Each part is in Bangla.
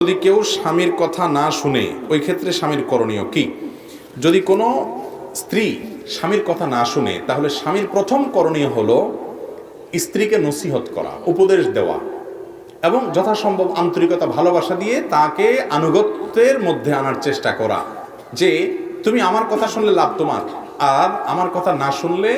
যদি কেউ স্বামীর কথা না শুনে ওই ক্ষেত্রে স্বামীর করণীয় কি? যদি কোনো স্ত্রী স্বামীর কথা না শুনে তাহলে স্বামীর প্রথম করণীয় হলো স্ত্রীকে নসিহত করা, উপদেশ দেওয়া এবং যথাসম্ভব আন্তরিকতা ভালোবাসা দিয়ে তাকে আনুগত্যের মধ্যে আনার চেষ্টা করা যে তুমি আমার কথা শুনলে লাভ তোমার, আর আমার কথা না শুনলে,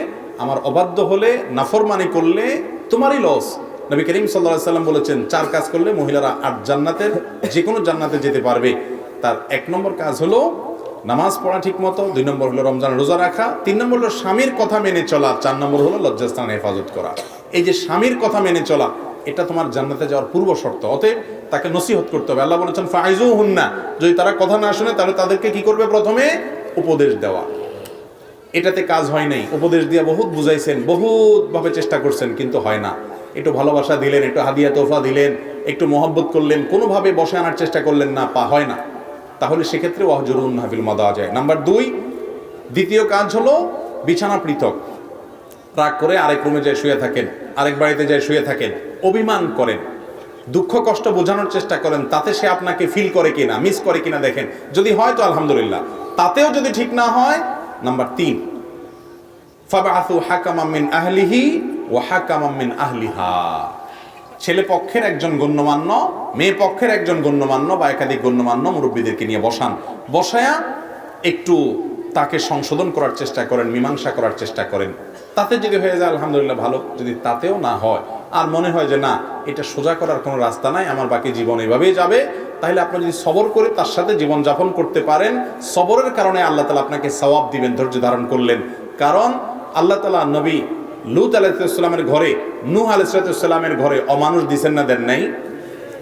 আমার অবাধ্য হলে, নাফরমানি করলে তোমারই লস। নবী করিম সাল্লাল্লাহু আলাইহি সাল্লাম বলেছেন 4 কাজ করলে মহিলারা 8 জান্নাতের যে কোনো জান্নাতে যেতে পারবে। তার 1 নম্বর কাজ হলো নামাজ পড়া ঠিক মতো, 2 নম্বর হলো রমজান রোজা রাখা, 3 নম্বর হলো স্বামীর কথা মেনে চলা, 4 নম্বর হলো লজ্জাস্থান হেফাজত করা। এই যে স্বামীর কথা মেনে চলা, এটা তোমার জান্নাতে যাওয়ার পূর্ব শর্ত। অতএব তাকে নসিহত করতে হবে। আল্লাহ বলেছেন ফাইজুহুন্না, যদি তারা কথা না শুনে তাহলে তাদেরকে কি করবে? প্রথমে উপদেশ দেওয়া। এটাতে কাজ হয় নাই, উপদেশ দিয়ে বহুত বুঝাইছেন, বহুত ভাবে চেষ্টা করছেন, কিন্তু হয় না। একটু ভালোবাসা দিলেন, একটু হাদিয়া তোফা দিলেন, একটু মহব্বত করলেন, কোনোভাবে বসে আনার চেষ্টা করলেন না, হয় না। তাহলে সেক্ষেত্রে ওয়াহজুরুন্না ফিল মাদাজি। নাম্বার 2, দ্বিতীয় কাজ হলো বিছানা পৃথক। রাগ করে আরেক রুমে যায় শুয়ে থাকেন, আরেক বাড়িতে যায় শুয়ে থাকেন, অভিমান করেন, দুঃখ কষ্ট বোঝানোর চেষ্টা করেন, তাতে সে আপনাকে ফিল করে কিনা, মিস করে কিনা দেখেন। যদি হয় তো আলহামদুলিল্লাহ, তাতেও যদি ঠিক না হয়, নাম্বার 3, ফাবআসু হাকামান মিন আহলিহি ওয়া হাকামান মিন আহলিহা। ছেলে পক্ষের একজন গণ্যমান্য, মেয়ে পক্ষের একজন গণ্যমান্য বা একাধিক গণ্যমান্য মুরব্বীদেরকে নিয়ে বসায়া একটু তাকে সংশোধন করার চেষ্টা করেন, মীমাংসা করার চেষ্টা করেন। তাতে যদি হয়ে যায় আলহামদুলিল্লাহ ভালো, যদি তাতেও না হয় আর মনে হয় যে না, এটা সোজা করার কোনো রাস্তা নাই, আমার বাকি জীবন এভাবেই যাবে, তাহলে আপনি যদি সবর করে তার সাথে জীবন যাপন করতে পারেন, সবরের কারণে আল্লাহ তাআলা আপনাকে সওয়াব দিবেন, ধৈর্য ধারণ করলেন। কারণ আল্লাহ তাআলা নবী লূত আলাইহিস সালামের ঘরে, নূহ আলাইহিস সালামের ঘরে অমানুষ দিছেন না, দেন নাই?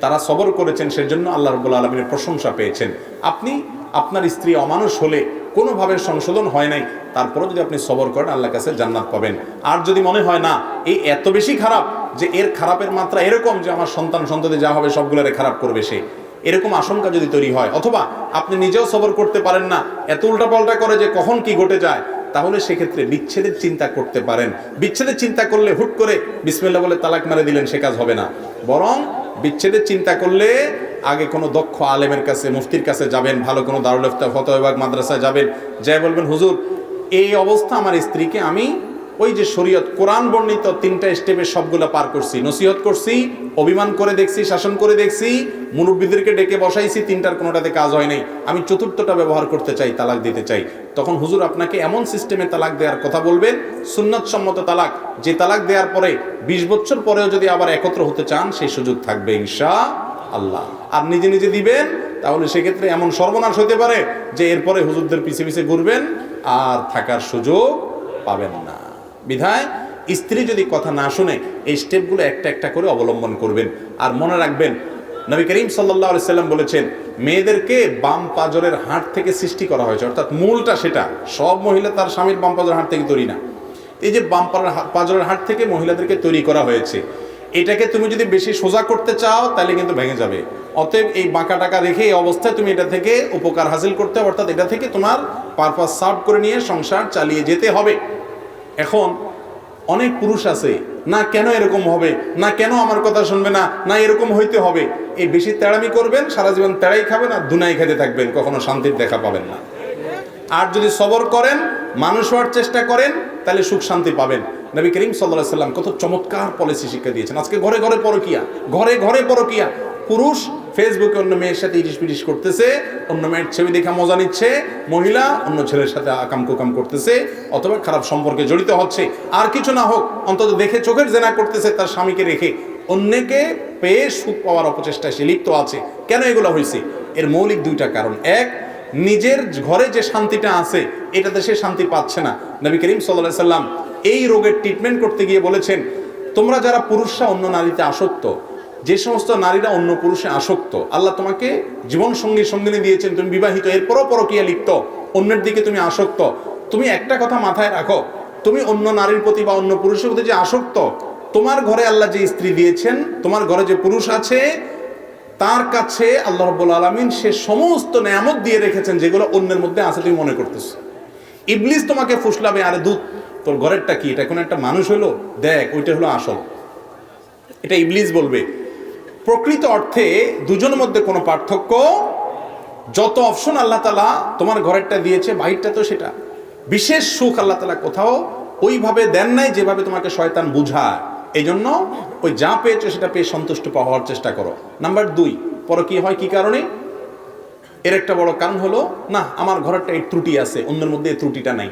তারা সবর করেছেন, সেজন্য আল্লাহ রাব্বুল আলামিনের প্রশংসা পেয়েছেন। আপনি আপনার স্ত্রী অমানুষ হলে কোনোভাবে সংশোধন হয় নাই, তারপরে যদি আপনি সবর করেন আল্লাহর কাছে জান্নাত পাবেন। আর যদি মনে হয় না এই এত বেশি খারাপ যে এর খারাপের মাত্রা এরকম যে আমার সন্তান সন্ততি যা হবে সবগুলোরে খারাপ করবে সে, এরকম আশঙ্কা যদি তৈরি হয়, অথবা আপনি নিজেও সবর করতে পারেন না, এত উল্টাপাল্টা করে যে কখন কি ঘটে যায়, তাহলে সেক্ষেত্রে বিচ্ছেদের চিন্তা করতে পারেন। বিচ্ছেদের চিন্তা করলে হুট করে বিসমিল্লাহ বলে তালাক মেরে দিলেন, সে কাজ হবে না। বরং বিচ্ছেদের চিন্তা করলে আগে কোনো দক্ষ আলেমের কাছে, মুফতির কাছে যাবেন, ভালো কোনো দারুল ফতোয়া বিভাগ মাদ্রাসায় যাবেন, যাই বলবেন হুজুর এই অবস্থা আমার স্ত্রীকে আমি ওই যে শরীয়ত কোরআন বর্ণিত 3টা স্টেপে সবগুলো পার করছি, নসিহত করছি, অভিমান করে দেখছি, শাসন করে দেখছি, মুরব্বীদেরকে ডেকে বসাইছি, 3টার কোনোটাতে কাজ হয় নাই, আমি 4টা ব্যবহার করতে চাই, তালাক দিতে চাই। তখন হুজুর আপনাকে এমন সিস্টেমে তালাক দেওয়ার কথা বলবেন, সুন্নাত সম্মত তালাক, যে তালাক দেওয়ার পরে 20 বছর পরেও যদি আবার একত্র হতে চান সেই সুযোগ থাকবে ইনশাআল্লাহ। আর নিজে নিজে দিবেন, তাহলে সেক্ষেত্রে এমন সর্বনাশ হতে পারে যে এরপরে হুজুরদের পিছে পিছে ঘুরবেন আর থাকার সুযোগ পাবেন না। বিধায় স্ত্রী যদি কথা না শুনে এই স্টেপগুলো একটা একটা করে অবলম্বন করবেন। আর মনে রাখবেন নবী করিম সাল্লাল্লাহু আলাইহি সাল্লাম বলেছেন মেয়েদেরকে বাম পাজরের হাড় থেকে সৃষ্টি করা হয়েছে, অর্থাৎ মূলটা সেটা। সব মহিলা তার স্বামীর বাম পাজরের হাড় থেকে তৈরি না, এই যে বাম পাজরের হাড় থেকে মহিলাদেরকে তৈরি করা হয়েছে। এটাকে তুমি যদি বেশি সোজা করতে চাও তাহলে কিন্তু ভেঙে যাবে। অতএব এই বাঁকা টাকা রেখে এই অবস্থায় তুমি এটা থেকে উপকার হাসিল করতে, অর্থাৎ এটা থেকে তোমার পারপাস সার্ভ করে নিয়ে সংসার চালিয়ে যেতে হবে। এখন অনেক পুরুষ আছে, না কেন এরকম হবে, না কেন আমার কথা শুনবে না, না এরকম হইতে হবে, এই বেশি তেড়ামি করবেন, সারা জীবন তেড়াই খাবেন আর দুনাই খেতে থাকবেন, কখনো শান্তির দেখা পাবেন না। আর যদি সবর করেন, মানুষ হওয়ার চেষ্টা করেন, তাহলে সুখ শান্তি পাবেন। নবী করিম সাল্লাল্লাহু আলাইহি সাল্লাম কত চমৎকার পলিসি শিক্ষা দিয়েছেন। আজকে ঘরে ঘরে পরকিয়া, ঘরে ঘরে পরকিয়া। পুরুষ ফেসবুকে অন্য মেয়ের সাথে ইটিস পিটিস করতেছে, অন্য মেয়ের ছবি দেখে মজা নিচ্ছে, মহিলা অন্য ছেলের সাথে আকাম কুকাম করতেছে, অথবা খারাপ সম্পর্কে জড়িত হচ্ছে। আর কিছু না হোক, অন্তত দেখে চোখের জেনা করতেছে, তার স্বামীকে রেখে অন্যকে পেয়ে সুখ পাওয়ার অপচেষ্টায় সে লিপ্ত আছে। কেন এগুলো হয়েছে? এর মৌলিক 2টা কারণ। এক, নিজের ঘরে যে শান্তিটা আছে এটাতে সে শান্তি পাচ্ছে না। নবী করিম সাল্লাল্লাহু আলাইহি সাল্লাম এই রোগের ট্রিটমেন্ট করতে গিয়ে বলেছেন, তোমরা যারা পুরুষরা অন্য নারীতে আসক্ত, যে সমস্ত নারীরা অন্য পুরুষে আসক্ত, আল্লাহ তোমাকে জীবন সঙ্গী সঙ্গিনী দিয়েছেন, তুমি বিবাহিত, এরপরও পরকীয়া লিপ্ত, অন্যের দিকে তুমি আসক্ত, তুমি একটা কথা মাথায় রাখো, তুমি অন্য নারীর প্রতি বা অন্য পুরুষের প্রতি যে আসক্ত, তোমার ঘরে আল্লাহ যে স্ত্রী দিয়েছেন, তোমার ঘরে যে পুরুষ আছে, তার কাছে আল্লাহ রাব্বুল আলামিন সে সমস্ত নেয়ামত দিয়ে রেখেছেন যেগুলো অন্যের মধ্যে আছে তুমি মনে করতেছো। ইবলিস তোমাকে ফুসলাবে, আরে দূত, তোর ঘরেরটা কি, এটা কোনো একটা মানুষ হলো, দেখ ওইটা হলো আসল। এটা ইবলিস বলবে। প্রকৃত অর্থে দুজনের মধ্যে কোনো পার্থক্য, যত অপশন আল্লাহ তাআলা তোমার ঘরেরটা দিয়েছে, বাহিরটা তো সেটা। বিশেষ সুখ আল্লাহ তাআলা কোথাও ওইভাবে দেন নাই যেভাবে তোমাকে শয়তান বুঝায়। এই জন্য ওই যা পেয়েছো সেটা পেয়ে সন্তুষ্ট হওয়ার চেষ্টা করো। নাম্বার 2, পরকীয়া হয় কি কারণে? এর একটা বড় কারণ হলো, না আমার ঘরেরটা এই ত্রুটি আছে, অন্যের মধ্যে এই ত্রুটিটা নাই।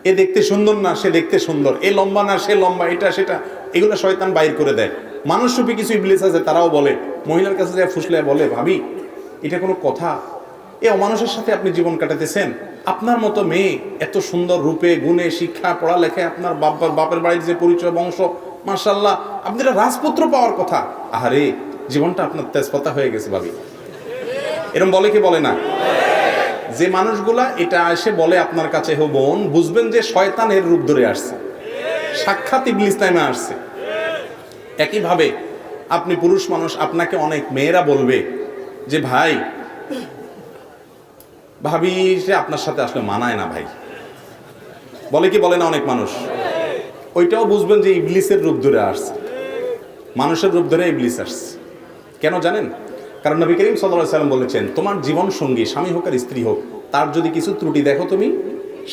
এ দেখতে সুন্দর না, সে দেখতে সুন্দর, এ লম্বা না, সে লম্বা, এটা সেটা, এগুলো শয়তান বাইর করে দেয়। মানুষরূপী কিছু ইবলিস আছে, তারাও বলে, মহিলার কাছে যায় ফুসলে বলে, ভাবি এটা কোনো কথা? এ অমানুষের সাথে আপনি জীবন কাটাতেছেন, আপনার মতো মেয়ে এত সুন্দর রূপে গুণে শিক্ষা পড়ালেখায়, আপনার বাপের বাড়ির যে পরিচয় বংশ, মাশাআল্লাহ, আপনি একটা রাজপুত্র পাওয়ার কথা, আহারে জীবনটা আপনার তেজপাতা হয়ে গেছে ভাবি। এরকম বলে কি বলে না? যে মানুষগুলা এটা এসে বলে আপনার কাছে, হো বোন, বুঝবেন যে শয়তান এর রূপ ধরে আসছে, সাক্ষাৎ ইবলিস নামে আসছে। একইভাবে আপনি পুরুষ মানুষ, আপনাকে অনেক মেয়েরা বলবে যে ভাই ভাবি যে আপনার সাথে আসলে মানায় না ভাই, বলে কি বলে না অনেক মানুষ? ওইটাও বুঝবেন যে ইবলিসের রূপ ধরে আসছে, মানুষের রূপ ধরে ইবলিস আসছে। কেন জানেন? কারণ নবী করিম সাল্লাল্লাহু আলাইহি ওয়াসাল্লাম বলেছেন, তোমার জীবন সঙ্গী, স্বামী হোক আর স্ত্রী হোক, তার যদি কিছু ত্রুটি দেখো, তুমি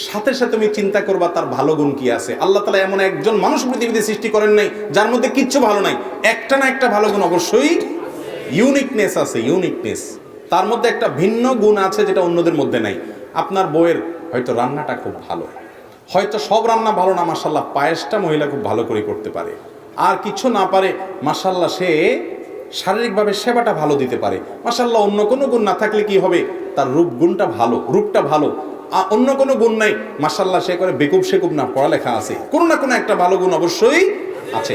সাথে সাথে তুমি চিন্তা করবা তার ভালো গুণ কি আছে। আল্লাহ তাআলা এমন একজন মানুষ পৃথিবীতে সৃষ্টি করেন নাই যার মধ্যে কিচ্ছু ভালো নাই। একটা না একটা ভালো গুণ অবশ্যই, ইউনিকনেস আছে, ইউনিকনেস। তার মধ্যে একটা ভিন্ন গুণ আছে যেটা অন্যদের মধ্যে নাই। আপনার বউয়ের হয়তো রান্নাটা খুব ভালো, হয়তো সব রান্না ভালো না, মাশাআল্লাহ পায়েসটা মহিলা খুব ভালো করে করতে পারে, আর কিছু না পারে, মাশাআল্লাহ সে শারীরিকভাবে সেবাটা ভালো দিতে পারে, মাশাআল্লাহ অন্য কোনো গুণ না থাকলে কি হবে, তার রূপ গুণটা ভালো, রূপটা ভালো, অন্য কোনো গুণ নাই, মাশাআল্লাহ সে করে বেকুব সেকুব না, পড়ালেখা আছে, কোনো না কোনো একটা ভালো গুণ অবশ্যই আছে।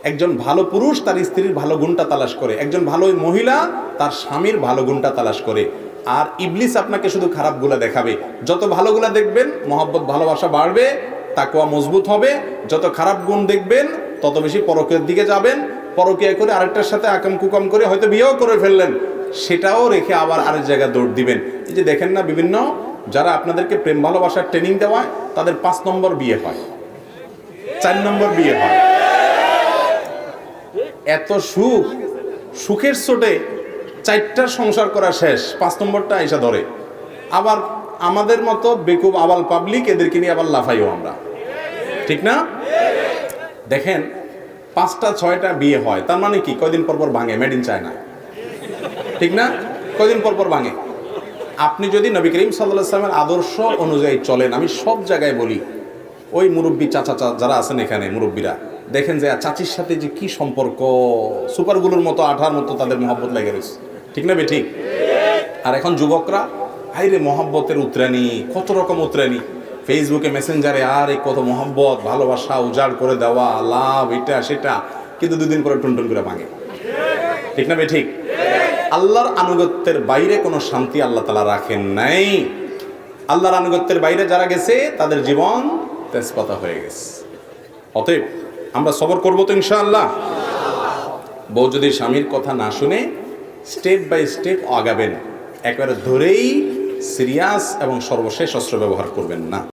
একজন ভালো পুরুষ তার স্ত্রীর ভালো গুণটা তালাশ করে, একজন ভালো মহিলা তার স্বামীর ভালো গুণটা তালাশ করে। আর ইবলিস আপনাকে শুধু খারাপগুলা দেখাবে। যত ভালোগুলা দেখবেন, মহব্বত ভালোবাসা বাড়বে, তাকওয়া মজবুত হবে। যত খারাপ গুণ দেখবেন, তত বেশি পরকীয়ার দিকে যাবেন। পরকীয়া করে আরেকটার সাথে আকাম কুকাম করে হয়তো বিয়েও করে ফেললেন, সেটাও রেখে আবার আরেক জায়গায় দৌড় দিবেন। এই যে দেখেন না, বিভিন্ন যারা আপনাদেরকে প্রেম ভালোবাসার ট্রেনিং দেওয়ায়, তাদের 5 নম্বর বিয়ে হয়, 4 নম্বর বিয়ে হয়। এত সুখ, সুখের চোটে 4টা সংসার করা শেষ, 5 নম্বরটা এসে ধরে। আবার আমাদের মতো বেকুব আবাল পাবলিক, এদেরকে নিয়ে আবার লাফাইও আমরা, ঠিক না? দেখেন 5টা 6টা বিয়ে হয়, তার মানে কি কয়দিন পর পর ভাঙে, মেড ইন চায়না, ঠিক না? কয়দিন পর পর ভাঙে। আপনি যদি নবী করিম সাল্লাল্লাহু আলাইহি ওয়াসাল্লামের আদর্শ অনুযায়ী চলেন, আমি সব জায়গায় বলি, ওই মুরব্বী চাচা যারা আছেন এখানে, মুরব্বীরা দেখেন যে চাচির সাথে যে কি সম্পর্ক, সুপারগুলোর মতো, আঠার মতো তাদের মহব্বত লেগে রয়েছে, ঠিক না বে ঠিক? আর এখন যুবকরা, হাইরে মহব্বতের উতরানি, কত রকম উতরানি, ফেসবুকে মেসেঞ্জারে আর এই কত মহব্বত ভালোবাসা উজাড় করে দেওয়া, লাভ এটা সেটা, কিন্তু 2 দিন পরে টুনটুন করে ভাঙে, ঠিক না বে ঠিক? আল্লাহর আনুগত্যের বাইরে কোনো শান্তি আল্লাহ তাআলা রাখেন নাই। আল্লাহর আনুগত্যের বাইরে যারা গেছে, তাদের জীবন তেজপাতা হয়ে গেছে। অতএব আমরা সবর করবো তো ইনশাআল্লাহ। বউ যদি স্বামীর কথা না শুনে, স্টেপ বাই স্টেপ আগাবেন, একবারে ধরেই সিরিয়াস এবং সর্বশেষ অস্ত্র ব্যবহার করবেন না।